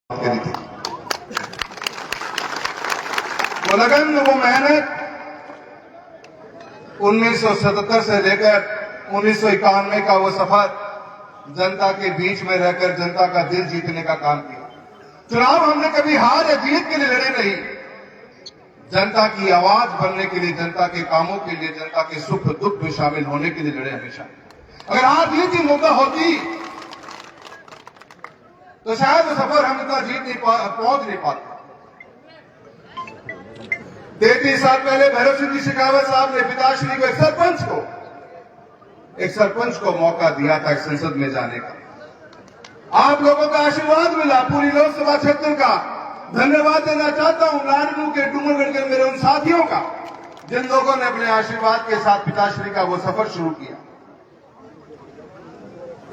करी थी। वो लगन, वो मेहनत 1977 से लेकर 1991 का वो सफर, जनता के बीच में रहकर जनता का दिल जीतने का काम किया। चुनाव हमने कभी हार या जीत के लिए लड़े नहीं, जनता की आवाज बनने के लिए, जनता के कामों के लिए, जनता के सुख दुख में शामिल होने के लिए लड़े हमेशा। अगर आज ये की मौका होती तो शायद वो सफर हम इतना पहुंच नहीं पाते। 33 साल पहले भैरव सिंह जी शेखावत साहब ने पिताश्री को, एक सरपंच को मौका दिया था संसद में जाने का। आप लोगों का आशीर्वाद मिला, पूरी लोकसभा क्षेत्र का धन्यवाद देना चाहता हूं लाडनू के, डूंगरगढ़ के मेरे उन साथियों का, जिन लोगों ने अपने आशीर्वाद के साथ पिताश्री का वो सफर शुरू किया।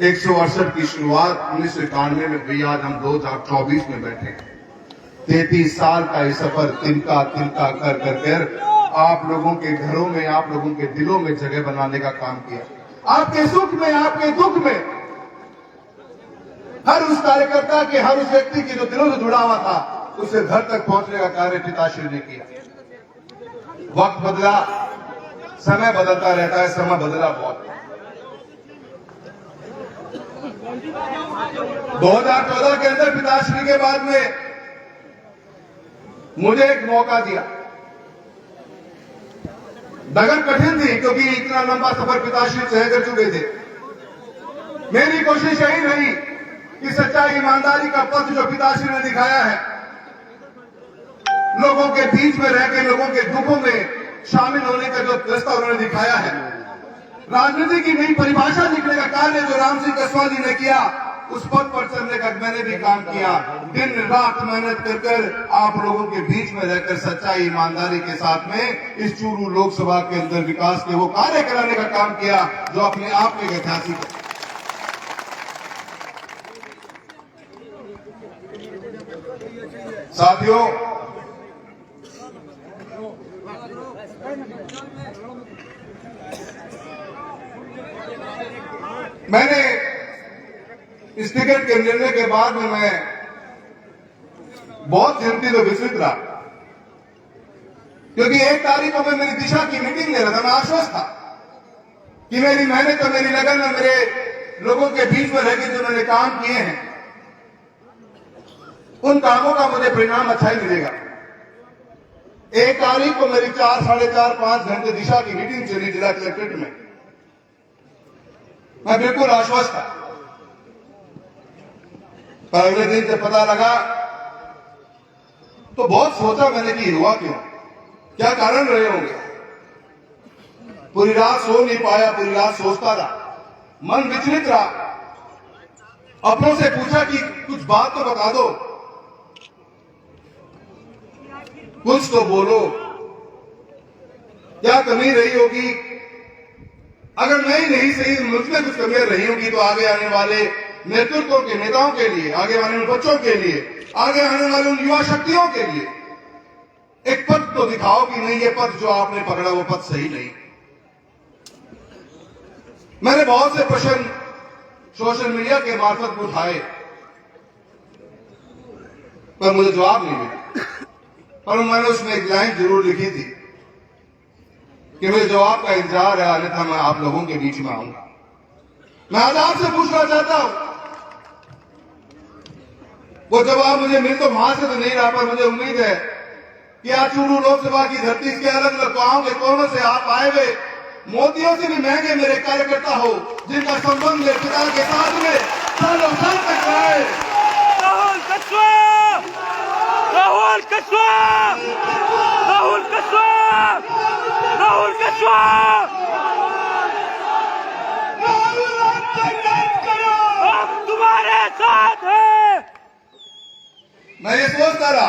168 की शुरुआत 1991 में हुई, आज हम 2024 में बैठे हैं। 33 साल का ये सफर तिनका तिनका कर कर कर आप लोगों के घरों में, आप लोगों के दिलों में जगह बनाने का काम किया। आपके सुख में, आपके दुख में, हर उस कार्यकर्ता के, हर उस व्यक्ति के जो दिलों से जुड़ा हुआ था, उसे घर तक पहुंचने का कार्य पिताश्री ने किया। वक्त बदला, समय बदलता रहता है, समय बदला बहुत। 2014 के अंदर पिताश्री के बाद में मुझे एक मौका दिया। डगर कठिन थी क्योंकि इतना लंबा सफर पिताश्री तय कर चुके थे। मेरी कोशिश यही रही कि सच्चाई ईमानदारी का पथ जो पिताश्री ने दिखाया है, लोगों के बीच में रहकर लोगों के दुखों में शामिल होने का जो रास्ता उन्होंने दिखाया है, राजनीति की नई परिभाषा लिखने का कार्य जो राम सिंह कसवा जी ने किया, उस पद पर चलने का मैंने भी काम किया। दिन रात मेहनत कर कर आप लोगों के बीच में रहकर सच्चाई ईमानदारी के साथ में इस चूरू लोकसभा के अंदर विकास के वो कार्य कराने का काम किया जो अपने आप में ऐतिहासिक है। साथियों, मैंने इस टिकट के निर्णय के बाद में मैं बहुत चिंतित और विचलित रहा, क्योंकि 1 तारीख को मैं मेरी दिशा की मीटिंग ले रहा था। मैं आश्वस्त था कि मेरी मेहनत और मेरी लगन और मेरे लोगों के बीच में रहकर जो मैंने काम किए हैं, उन कामों का मुझे परिणाम अच्छा ही मिलेगा। 1 तारीख को मेरी 4, साढ़े 4, 5 घंटे दिशा की मीटिंग चली जिला कलेक्ट्रेट में। मैं बिल्कुल आश्वस्त था, पर अगले दिन जब पता लगा तो बहुत सोचा मैंने कि हुआ क्यों, क्या कारण रहे होंगे। पूरी रात सो नहीं पाया, पूरी रात सोचता रहा, मन विचलित रहा। अपनों से पूछा कि कुछ बात तो बता दो, कुछ तो बोलो, क्या कमी रही होगी। अगर मैं ही नहीं सही, मुझ में कुछ कमियां रही होगी तो आगे आने वाले नेतृत्व के नेताओं के लिए, आगे आने वाले बच्चों के लिए, आगे आने वाले उन युवा शक्तियों के लिए एक पथ तो दिखाओ कि नहीं, ये पथ जो आपने पकड़ा वो पथ सही नहीं। मैंने बहुत से प्रश्न सोशल मीडिया के मार्फत उठाए, पर मुझे जवाब नहीं मिला। पर मैंने उसमें एक लाइन जरूर लिखी थी कि मुझे जवाब का इंतजार है, अन्यथा मैं आप लोगों के बीच में आऊंगा। मैं आज आपसे पूछना चाहता हूं, वो जवाब मुझे मिल तो वहां से तो नहीं रहा, पर मुझे उम्मीद है कि आज चूरू लोकसभा की धरती के अलग अलग गांव के कोनों से आप आए हुए मोदियों से भी महंगे मेरे कार्यकर्ता हो, जिनका संबंध मेरे पिता के साथ में सालों साल तक रहा है। राहुल कस्वा, राहुल कस्वा, राहुल कस्वा, राहुल कस्वा, हम तुम्हारे साथ हैं। मैं ये सोचता रहा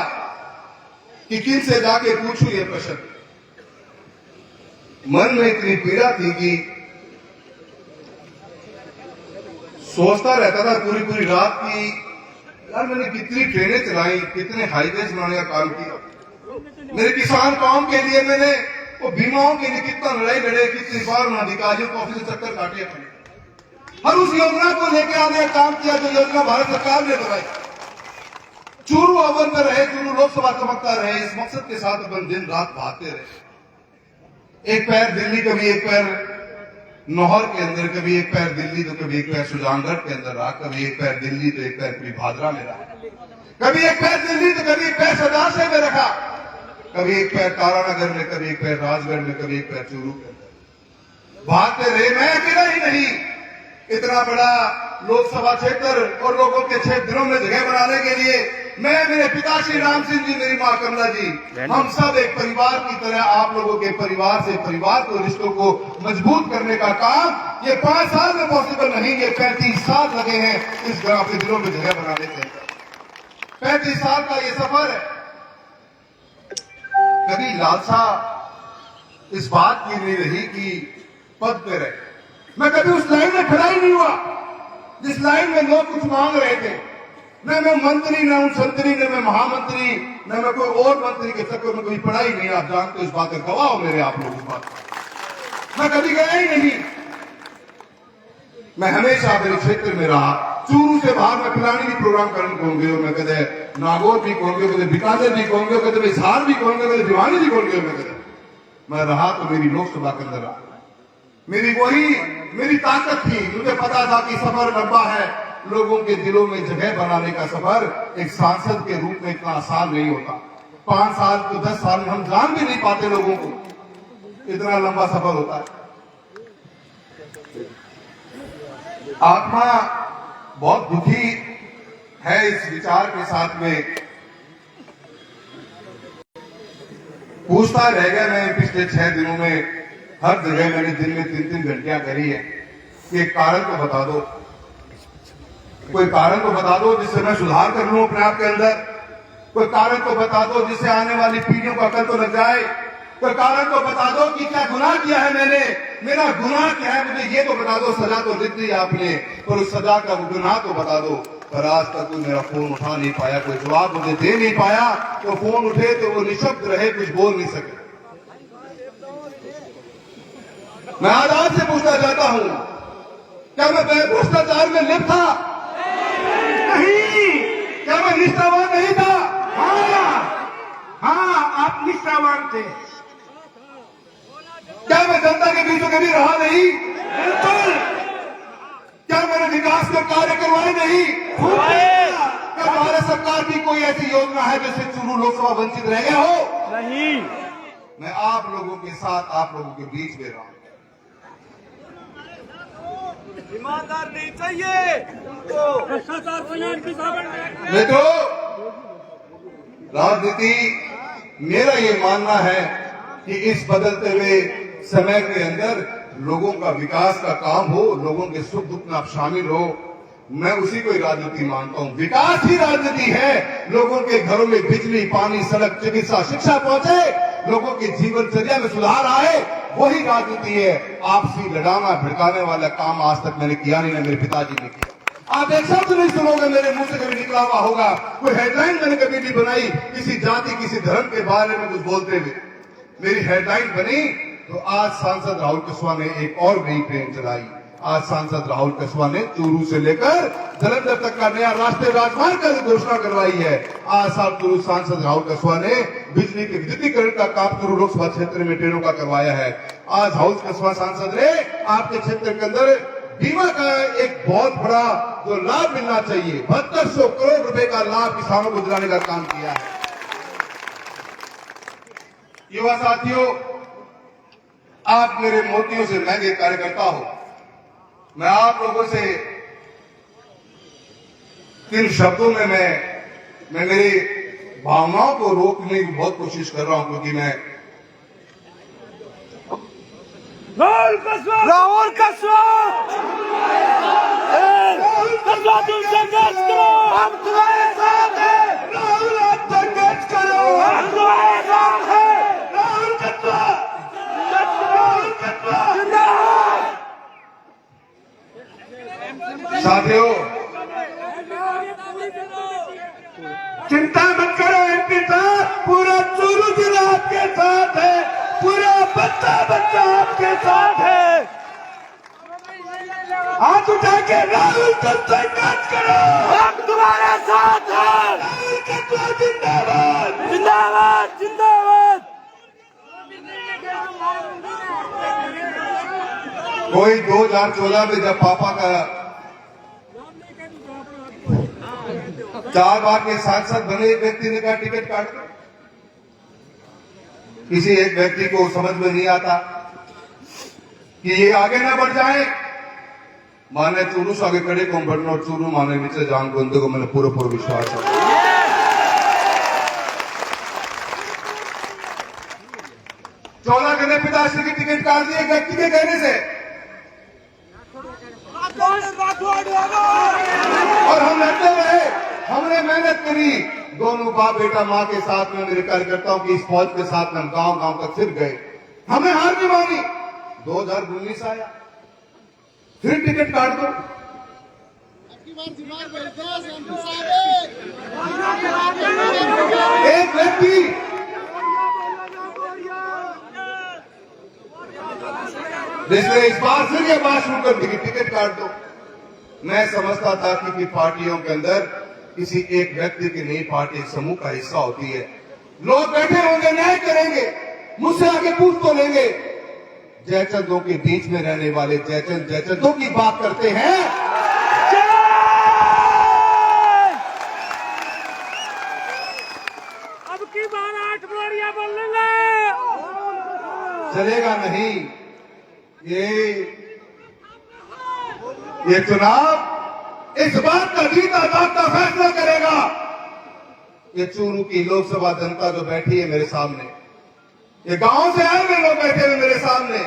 कि किन से जाके पूछूं ये प्रश्न। मन में इतनी पीड़ा थी कि सोचता रहता था पूरी पूरी रात की, यार मैंने कितनी ट्रेनें चलाई, कितने हाईवे बनाने का काम किया, मेरे किसान कौम के लिए मैंने वो बीमाओं के लिए कितना लड़ाई लड़े, कितनी बार उन अधिकारियों को ऑफिस चक्कर काटे अपने, हर उस योजना को लेकर आने का काम किया जो योजना भारत सरकार ने बनाई। चूरू अव्वल में रहे, चूरू लोकसभा चमकता रहे, इस मकसद के साथ अपन दिन रात भागते रहे। एक पैर दिल्ली, कभी एक पैर नौहर के अंदर, कभी एक पैर दिल्ली तो कभी एक पैर सुजानगढ़ के अंदर रहा, कभी एक पैर दिल्ली तो एक पैर कभी भादरा में रहा, कभी एक पैर दिल्ली तो कभी एक पैर सदाशय में रखा, कभी एक पैर तारानगर में, कभी एक पैर राजगढ़ में, कभी एक पैर चूरू के अंदर भागते रहे। मैं अकेला ही नहीं, इतना बड़ा लोकसभा क्षेत्र और लोगों के 6 दिनों में जगह बनाने के लिए मैं, मेरे पिता श्री राम सिंह जी, मेरी मां कमला जी, हम सब एक परिवार की तरह आप लोगों के परिवार से परिवार को, रिश्तों को मजबूत करने का काम ये 5 साल में पॉसिबल नहीं, ये 35 साल लगे हैं इस ग्राम के दिनों में जगह बनाने के अंदर। 35 साल का ये सफर है। कभी लालसा इस बात की नहीं रही कि पद पे रहे। मैं कभी उस लाइन में खड़ा ही नहीं हुआ जिस लाइन में लोग कुछ मांग रहे थे। न मैं मंत्री, न हूं संतरी, न मैं महामंत्री, न मैं कोई और मंत्री के चक्कर में कोई पढ़ा ही नहीं। आप जानते हो इस बात का गवाह हो मेरे आप लोग इस बात। मैं कभी गया ही नहीं। मैं हमेशा मेरे क्षेत्र में रहा। चूरू से बाहर मैं पिलानी भी प्रोग्राम करने कहूंगे, मैं कदे नागौर भी कहूंगे, कदे बीकानेर भी कहूंगे, कदे हिसार भी कहूंगे, कदे भिवानी भी कहूंगे। मैं रहा तो मेरी लोकसभा के अंदर रहा। मेरी ताकत थी। मुझे पता था कि सफर लंबा है, लोगों के दिलों में जगह बनाने का सफर एक सांसद के रूप में इतना आसान नहीं होता। 5 साल तो 10 साल में हम जान भी नहीं पाते लोगों को, इतना लंबा सफर होता है। आत्मा बहुत दुखी है इस विचार के साथ में। पूछता रह गया मैं पिछले 6 दिनों में, हर जगह मैंने दिन में 3-3 घंटियां करी है कि एक कारण तो बता दो, कोई कारण तो बता दो जिससे मैं सुधार कर लूं अपने आप के अंदर। कोई कारण तो बता दो जिससे आने वाली पीढ़ियों का अकल तो लग जाए। कोई कारण तो बता दो कि क्या गुनाह किया है मैंने, मेरा गुनाह क्या है, मुझे ये तो बता दो। सजा तो लिख दी आपने, पर उस सजा का गुनाह तो बता दो। पर आज तक कोई मेरा फोन उठा नहीं पाया, कोई जवाब मुझे दे नहीं पाया। तो फोन उठे तो वो निशब्द रहे, कुछ बोल नहीं सके। मैं आज से पूछना चाहता हूं, क्या मैं भ्रष्टाचार में लिप्त था? नहीं। क्या मैं निष्ठावान नहीं था? हाँ, आप निष्ठावान थे। क्या मैं जनता के बीच में कभी रहा नहीं? बिल्कुल। क्या मैंने विकास के कार्य करवाए नहीं? क्या भारत सरकार की कोई ऐसी योजना है जिससे चूरू लोकसभा वंचित रह गया हो? नहीं। मैं आप लोगों के साथ, आप लोगों के बीच में रहा। ईमानदार नहीं चाहिए उनको। भ्रष्टाचार मित्रों, राजनीति, मेरा ये मानना है कि इस बदलते हुए समय के अंदर लोगों का विकास का काम हो, लोगों के सुख दुख में आप शामिल हो, मैं उसी को ही राजनीति मानता हूं। विकास ही राजनीति है। लोगों के घरों में बिजली, पानी, सड़क, चिकित्सा, शिक्षा पहुंचे, लोगों की जीवनचर्या में सुधार आए, वही राजनीति है। आपसी लड़ाना भड़काने वाला काम आज तक मैंने किया नहीं, मेरे पिताजी ने किया। आप एक शब्द नहीं सुनोगे मेरे मुंह से कभी निकला हुआ होगा। कोई हेडलाइन मैंने कभी नहीं बनाई किसी जाति, किसी धर्म के बारे में कुछ बोलते हुए। मेरी हेडलाइन बनी तो आज सांसद राहुल कस्वां ने एक और नई ट्रेन चलाई। आज सांसद राहुल कस्वां ने चूरू से लेकर जलंधर तक का नया राष्ट्रीय राजमार्ग की घोषणा करवाई है। आज साल चूरू सांसद राहुल कस्वां ने बिजली के विद्युतीकरण का काम चूरू लोकसभा क्षेत्र में ट्रेनों का करवाया है। आज राहुल कस्वां सांसद ने आपके क्षेत्र के अंदर बीमा का एक बहुत बड़ा जो लाभ मिलना चाहिए, 7200 करोड़ रुपए का लाभ किसानों को दिलाने का काम किया है। युवा साथियों, आप मेरे मोतियों से महंगे कार्यकर्ता हो। मैं आप लोगों से 3 शब्दों में मैं मेरी भावनाओं को रोकने की बहुत कोशिश कर रहा हूं, क्योंकि मैं राहुल कस्वां तुम संघर्ष करो, हम तुम्हारे साथ हैं। राहुल आप संघर्ष करो, हम तुम्हारे साथ हैं। राहुल कस्वां जिंदाबाद। साथियों, चिंता मत करो एमपी साहब, पूरा चूरू जिला आपके साथ है, पूरा बच्चा आपके साथ है। हाथ उठा के राहुल को संघर्ष करो, हम तुम्हारे साथ हैं। जिंदाबाद जिंदाबाद जिंदाबाद। कोई 2014 में जब पापा का 4 बार के सांसद बने एक व्यक्ति ने कहा टिकट काट दो। किसी एक व्यक्ति को समझ में नहीं आता कि ये आगे ना बढ़ जाए। माने चूरू से आगे कड़े को बढ़ना और चूरू माने नीचे जान बंदे को मैंने पूरा विश्वास है। 14 के पिताश्री की टिकट काट दी एक व्यक्ति के कहने से, और हम लड़ते रहे, हमने मेहनत करी। दोनों बाप बेटा मां के साथ में मेरे कार्यकर्ताओं की इस फौज के साथ में हम गांव गांव तक फिर गए। हमने हार नहीं मानी। 2019 आया, फिर टिकट काट दो। एक व्यक्ति जिसने इस बार फिर ये बात शुरू कर दी कि टिकट काट दो। मैं समझता था कि पार्टियों के अंदर किसी एक व्यक्ति की नहीं, पार्टी एक समूह का हिस्सा होती है। लोग बैठे होंगे, न्याय करेंगे, मुझसे आगे पूछ तो लेंगे। जयचंदों के बीच में रहने वाले जयचंदों की बात करते हैं। अब की बार 8 बोलियां बोलेंगे। चलेगा नहीं। ये चुनाव इस बात का जीता जागता फैसला करेगा। ये चूरू की लोकसभा जनता जो बैठी है मेरे सामने, ये गांव से आए हुए लोग बैठे हुए मेरे सामने,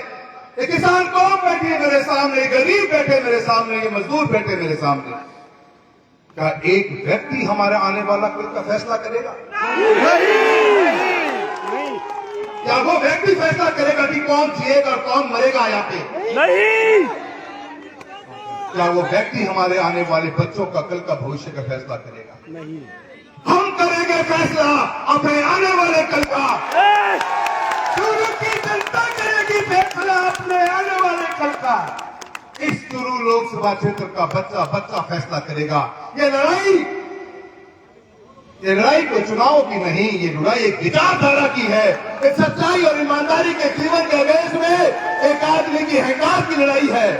ये किसान कौम बैठी है मेरे सामने, ये गरीब बैठे मेरे सामने, ये मजदूर बैठे मेरे सामने। क्या एक व्यक्ति हमारे आने वाला कल का फैसला करेगा? क्या वो व्यक्ति फैसला करेगा कि कौन जिएगा और कौन मरेगा यहाँ पे? नहीं। क्या वो व्यक्ति हमारे आने वाले बच्चों का कल का भविष्य का फैसला करेगा? नहीं। हम करेंगे फैसला अपने आने वाले कल का। चूरू की जनता करेगी फैसला अपने आने वाले कल का। इस चूरू लोकसभा क्षेत्र का बच्चा फैसला करेगा। ये लड़ाई कोई चुनाव की नहीं, ये लड़ाई एक विचारधारा की है। एक सच्चाई और ईमानदारी के जीवन के अवेश में एक आदमी की अहंकार की लड़ाई है।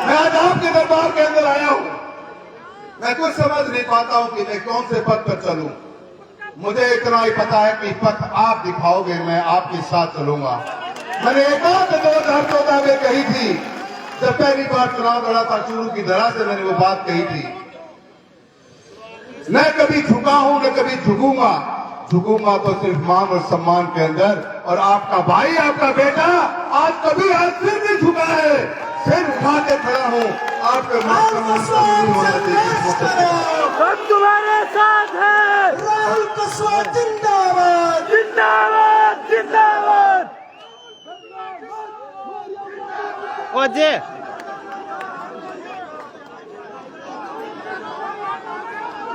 मैं आज आपके दरबार के अंदर आया हूं। मैं कुछ समझ नहीं पाता हूं कि मैं कौन से पथ पर चलूं। मुझे इतना ही पता है कि पथ आप दिखाओगे, मैं आपके साथ चलूंगा। मैंने एक बात 2014 में कही थी, जब पहली बार चुनाव लड़ा था चूरू की धरा से, मैंने वो बात कही थी, न कभी झुका हूं न कभी झुकूंगा। झुकूंगा तो सिर्फ मान और सम्मान के अंदर। और आपका भाई, आपका बेटा आज कभी आज सिर नहीं झुका है, सिर उठा के खड़ा हूं। आपके हम तुम्हारे साथ हैं। राहुल कुशवाहा जिंदाबाद जिंदाबाद जिंदाबाद।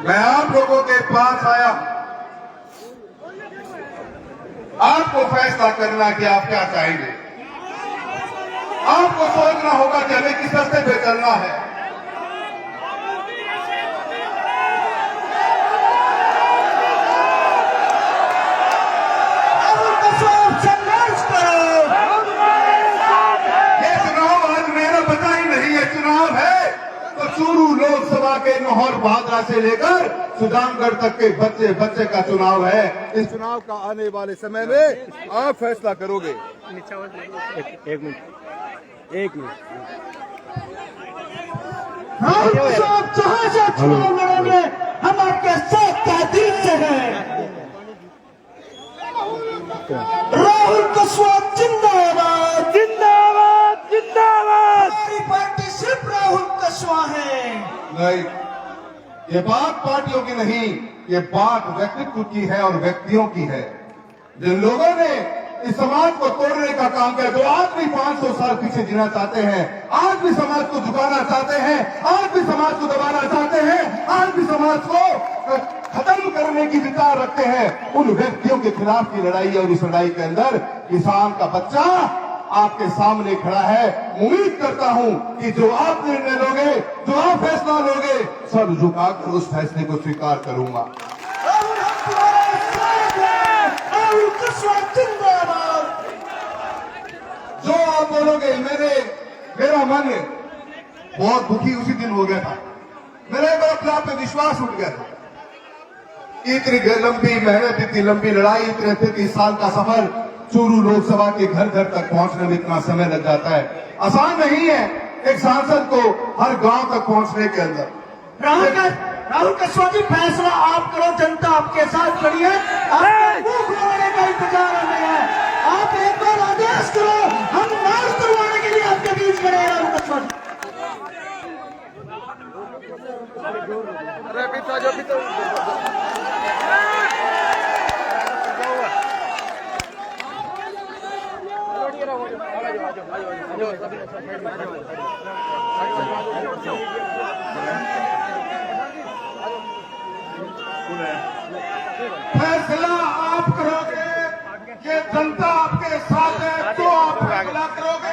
मैं आप लोगों के पास आया, आपको फैसला करना कि आप क्या चाहेंगे। आपको सोचना होगा कि हमें किस रास्ते पे चलना है। संघर्ष करो। ये चुनाव आज मेरा पता ही नहीं, ये चुनाव है तो चूरू लोकसभा के नौहर भादरा से लेकर सुजानगढ़ तक के बच्चे बच्चे का चुनाव है। इस चुनाव का आने वाले समय में आप फैसला करोगे। एक मिनट। राहुल कुशवाहा जहां से चुनाव लड़ेंगे, हम आपके साथ का दिल से हैं। राहुल कुशवाहा जिंदाबाद जिंदाबाद जिंदाबाद। हमारी पार्टी सिर्फ राहुल कुशवाहा है। नहीं, ये बात पार्टियों की नहीं, ये बात व्यक्तित्व की है और व्यक्तियों की है। जिन लोगों ने इस समाज को तोड़ने का काम किया, जो आज भी 500 साल पीछे जीना चाहते हैं, आज भी समाज को झुकाना चाहते हैं, आज भी समाज को दबाना चाहते हैं, आज भी समाज को खत्म करने की विचार रखते हैं, उन व्यक्तियों के खिलाफ की लड़ाई है। और इस लड़ाई के अंदर किसान का बच्चा आपके सामने खड़ा है। उम्मीद करता हूं कि जो आप निर्णय लोगे, जो आप फैसला लोगे, सर झुकाकर उस फैसले को स्वीकार करूंगा। राहुल हम तुम्हारे साथ हैं। राहुल कस्वा जिंदाबाद। जो आप बोलोगे, मेरा मन बहुत दुखी उसी दिन हो गया था। मेरा एक बार अपने आप पे विश्वास उठ गया था। इतनी लंबी मेहनत, इतनी लंबी लड़ाई, इतने 33 साल का सफर, चूरू लोकसभा के घर घर तक पहुंचने में इतना समय लग जाता है। आसान नहीं है एक सांसद को हर गांव तक पहुंचने के अंदर। राहुल कस्वा जी, फैसला आप करो, जनता आपके साथ खड़ी है। आपको मुंह खुलवाने का इंतजार हमें है। आप एक बार आदेश करो, हम मार्च करवाने के लिए आपके बीच खड़े हैं। राहुल कस्वा जी, फैसला आप करोगे, ये जनता आपके साथ है। तो आप फैसला करोगे,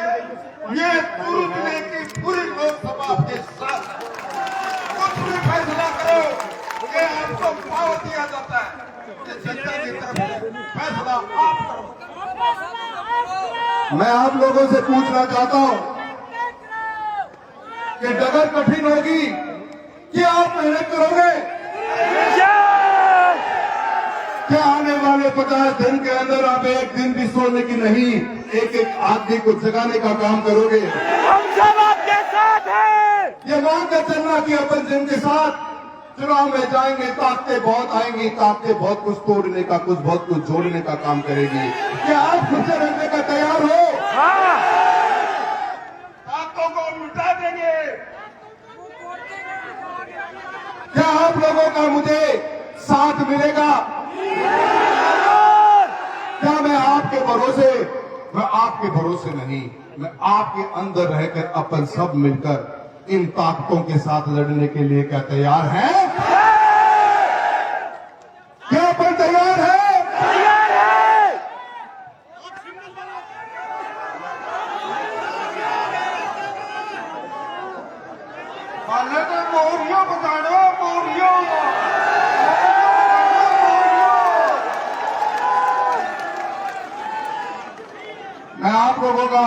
ये चूरू जिले की पूरी लोकसभा आपके साथ है। कुछ भी फैसला करो, ये आपको पावर दिया जाता है। ये जनता की तरफ से फैसला आप करो। मैं आप लोगों से पूछना चाहता हूं कि डगर कठिन होगी कि आप मेहनत करोगे? क्या आने वाले 50 दिन के अंदर आप एक दिन भी सोने की नहीं, एक एक आदमी को जगाने का काम करोगे? हम सब आपके साथ हैं। ये मान कर चलना कि अपन जिनके साथ चुनाव में जाएंगे, ताकतें बहुत आएंगी, ताकतें बहुत कुछ तोड़ने का, कुछ बहुत कुछ जोड़ने का काम करेगी। क्या आप खुद से रहने का तैयार हो? हाँ। ताकतों को मिटा देंगे। क्या आप लोगों का मुझे साथ मिलेगा? क्या मैं आपके भरोसे नहीं, मैं आपके अंदर रहकर अपन सब मिलकर इन ताकतों के साथ लड़ने के लिए क्या तैयार हैं? क्या अपन तैयार है? तैयार है। पहले तो मोरियों बता दो, मोरियों। मैं आप लोगों का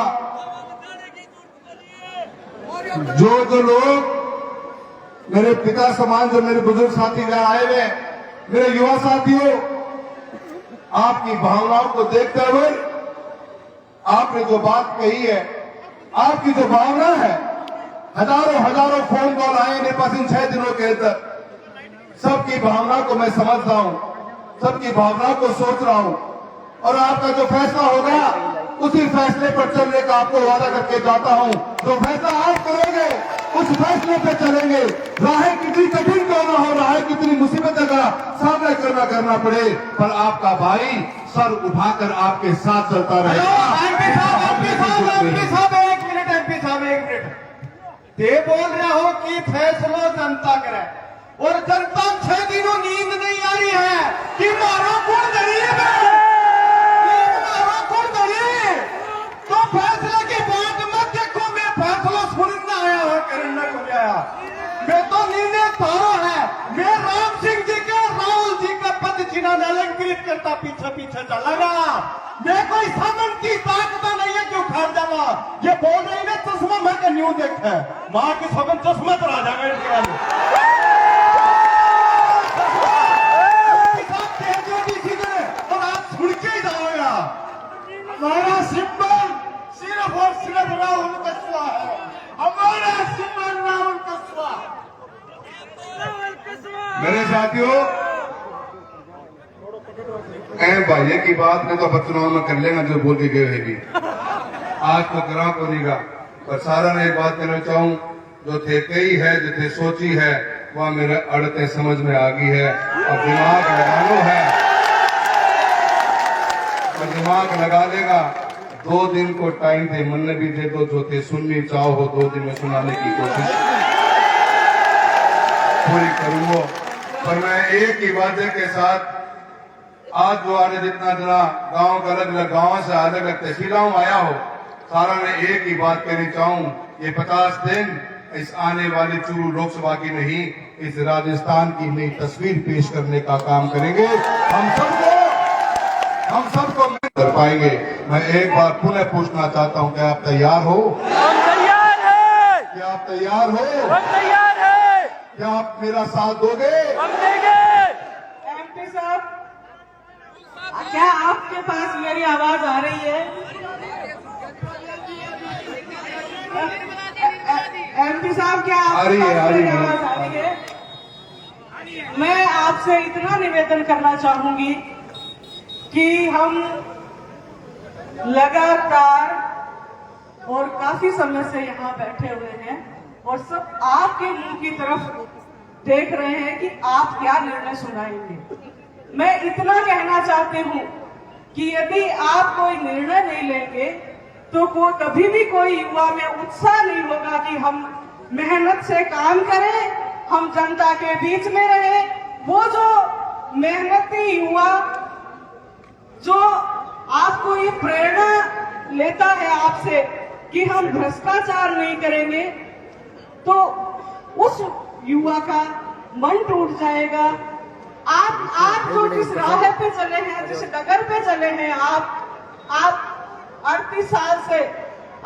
जो लोग मेरे पिता समान, जो मेरे बुजुर्ग साथी यहाँ आए हुए, मेरे युवा साथियों, आपकी भावनाओं को देखते हुए आपने जो बात कही है, आपकी जो भावना है, हजारों फोन कॉल आए मेरे पास इन 6 दिनों के अंदर। सबकी भावना को मैं समझ रहा हूं, सबकी भावना को सोच रहा हूं, और आपका जो फैसला होगा उसी फैसले पर चलने का आपको वादा करके जाता हूं। जो फैसला आप करोगे उस फैसले पे चलेंगे। राहें कितनी कठिन क्यों ना हो, राहें कितनी मुसीबतों का सामना करना पड़े, पर आपका भाई सर उठाकर आपके साथ चलता रहेगा। एमपी साहब, एक मिनट। ये बोल रहे हो कि फैसला जनता करे, और जनता 6 दिनों नींद नहीं आ रही है कि मारो कौन गरीब है, मारो कौन गरीब। तो फैसले के बाद मत देखो, मैं फैसला सुनना आया है, करने को आया। मैं तो नींदे तारो है। मैं राम सिंह जी के, राहुल जी का पद छिनाने अलंकृत करता पीछे चलेगा। मैं कोई सामन की ताकत नहीं है क्यों खा जावा। ये बोल रही है चश्मा मैं का न्यू देखा है, माँ की सबन चश्मा तो आ जाएगा। और आप सुन के ही जाओगा। हमारा सिंबल सिर्फ और सिर्फ राहुल कस्वा है। हमारा सिंबल राहुल कस्वा। मेरे साथियों, भाई की बात ने तो अब चुनाव में कर लेना जो बोल के गए रहेगी। आज तो करा को नहीं गा, पर सारा ने एक बात कहना चाहूं, जो थे कई है, जो थे सोची है, वह मेरे अड़ते समझ में आ गई है। अब दिमाग लगानो है, और दिमाग लगा लेगा। 2 दिन को टाइम थे, मन ने भी दे दो, जो थे सुननी चाहो हो 2 दिन में सुनाने की कोशिश पूरी करूंगा। पर मैं एक ही वादे के साथ, आज जो आज जितना जना गांव का अलग अलग गांव से अलग अलग तहसीलों में आया हो, सारा मैं एक ही बात कहनी चाहूं, ये 50 दिन इस आने वाली चूरू लोकसभा की नहीं, इस राजस्थान की नई तस्वीर पेश करने का काम करेंगे। हम सबको कर पाएंगे। मैं एक बार पुनः पूछना चाहता हूं, क्या आप तैयार हो? हम तैयार हैं। क्या आप तैयार हो? हम तैयार हैं। क्या आप मेरा साथ दोगे? हम देंगे। एमपी साहब, क्या आपके पास मेरी आवाज आ रही है? एमपी साहब, क्या आ रही आपके है, पास आ रही मेरी है। आवाज आ रही है? मैं आपसे इतना निवेदन करना चाहूंगी कि हम लगातार और काफी समय से यहाँ बैठे हुए हैं और सब आपके मुंह की तरफ देख रहे हैं कि आप क्या निर्णय सुनाएंगे। मैं इतना कहना चाहती हूँ कि यदि आप कोई निर्णय नहीं लेंगे तो कभी भी कोई युवा में उत्साह नहीं होगा कि हम मेहनत से काम करें, हम जनता के बीच में रहें। वो जो मेहनती युवा जो आपको ये प्रेरणा लेता है आपसे कि हम भ्रष्टाचार नहीं करेंगे, तो उस युवा का मन टूट जाएगा। आप जो जिस राह पे चले हैं, जिस डगर पे चले हैं, आप 38 साल से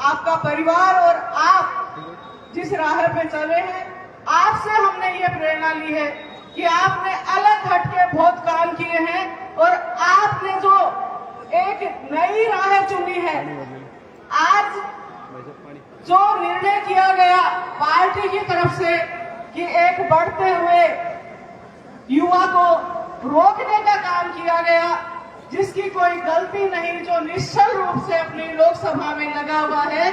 आपका परिवार और आप जिस राह पे चले हैं, आपसे हमने ये प्रेरणा ली है कि आपने अलग हटके बहुत काम किए हैं और आपने जो एक नई राह चुनी है। आज जो निर्णय किया गया पार्टी की तरफ से कि एक बढ़ते हुए युवा को रोकने का काम किया गया, जिसकी कोई गलती नहीं, जो निश्चल रूप से अपनी लोकसभा में लगा हुआ है,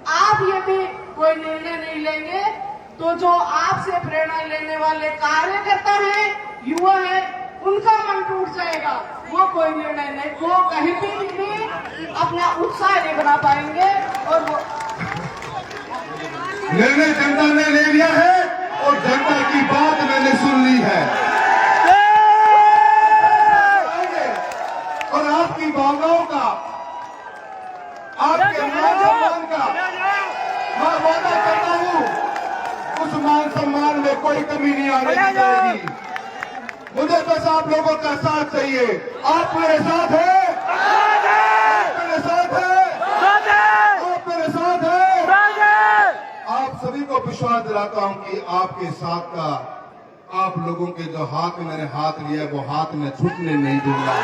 आप यदि कोई निर्णय नहीं लेंगे तो जो आपसे प्रेरणा लेने वाले कार्यकर्ता हैं, युवा हैं, उनका मन टूट जाएगा। वो कोई निर्णय नहीं, वो कहीं भी अपना उत्साह नहीं बना पाएंगे। और वो निर्णय जनता ने ले लिया है और जनता की बात मैंने सुन ली है और आपकी भावनाओं का, आपके मान सम्मान का मैं वादा करता हूं, उस मान सम्मान में कोई कमी नहीं आने दी जाएगी। मुझे बस आप लोगों का साथ चाहिए। आप मेरे साथ हैं? आप मेरे साथ हैं? आप मेरे साथ हैं? आप सभी को विश्वास दिलाता हूं कि आपके साथ का, आप लोगों के जो हाथ में मैंने हाथ लिया, वो हाथ में छूटने नहीं दूंगा।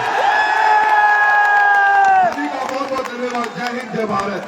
सभी का बहुत बहुत धन्यवाद। जय हिंद, जय भारत।